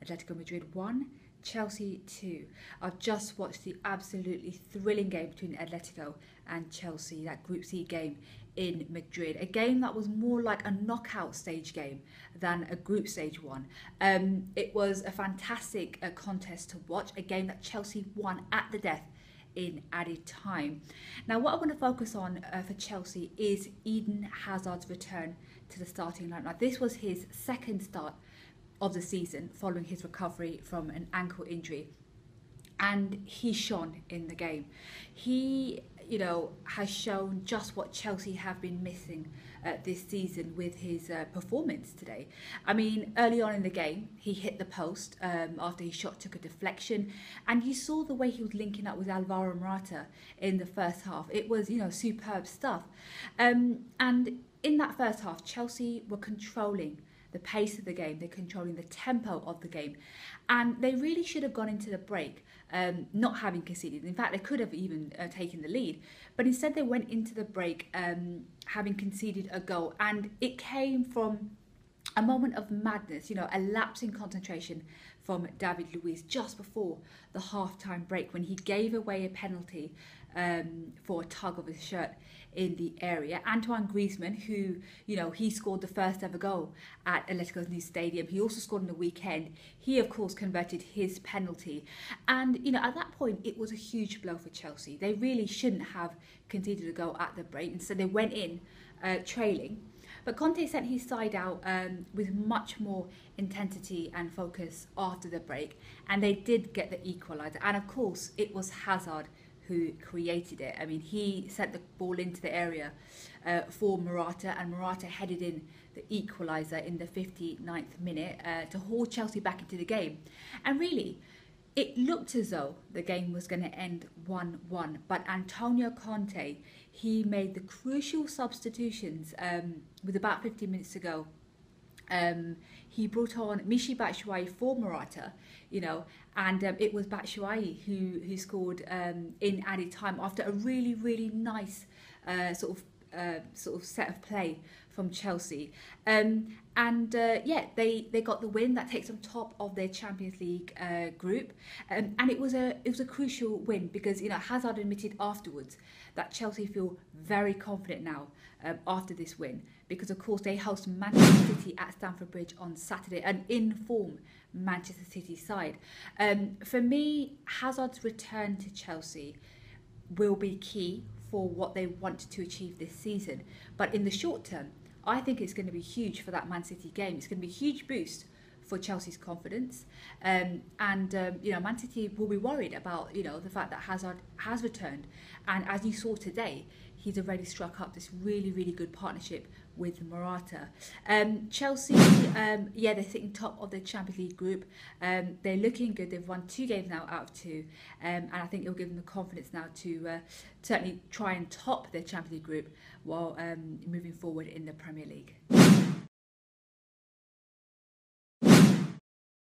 Atletico Madrid 1, Chelsea 2. I've just watched the absolutely thrilling game between Atletico and Chelsea, that Group C game in Madrid. A game that was more like a knockout stage game than a group stage one. It was a fantastic contest to watch, a game that Chelsea won at the death in added time. Now, what I want to focus on for Chelsea is Eden Hazard's return to the starting line. Now, this was his second start of the season following his recovery from an ankle injury, and he shone in the game. He, has shown just what Chelsea have been missing this season with his performance today. I mean, early on in the game, he hit the post after his shot took a deflection, and you saw the way he was linking up with Alvaro Morata in the first half. It was, superb stuff. And in that first half, Chelsea were controlling the pace of the game, they're controlling the tempo of the game, and they really should have gone into the break not having conceded. In fact, they could have even taken the lead, but instead they went into the break having conceded a goal, and it came from a moment of madness, a lapse in concentration from David Luiz just before the half-time break when he gave away a penalty for a tug of his shirt in the area. Antoine Griezmann, who, he scored the first ever goal at Atletico's new stadium. He also scored on the weekend. He, of course, converted his penalty. And, at that point, it was a huge blow for Chelsea. They really shouldn't have conceded a goal at the break. Instead, they went in trailing. But Conte sent his side out with much more intensity and focus after the break. And they did get the equaliser. And, of course, it was Hazard who created it. I mean, he sent the ball into the area for Morata, and Morata headed in the equaliser in the 59th minute to haul Chelsea back into the game. And really, it looked as though the game was going to end 1-1, but Antonio Conte, he made the crucial substitutions with about 15 minutes to go. He brought on Michy Batshuayi for Morata, and it was Batshuayi who scored in added time after a really, really nice sort of set of play from Chelsea. They got the win that takes them top of their Champions League group, and it was a crucial win because Hazard admitted afterwards that Chelsea feel very confident now after this win, because of course they host Manchester City at Stamford Bridge on Saturday, an in-form Manchester City side. For me, Hazard's return to Chelsea will be key for what they want to achieve this season. But in the short term, I think it's going to be huge for that Man City game. It's going to be a huge boost for Chelsea's confidence. Man City will be worried about, the fact that Hazard has returned. And as you saw today, he's already struck up this really, really good partnership with Morata. Chelsea, they're sitting top of the Champions League group. They're looking good. They've won 2 games now out of 2. And I think it'll give them the confidence now to certainly try and top their Champions League group while moving forward in the Premier League.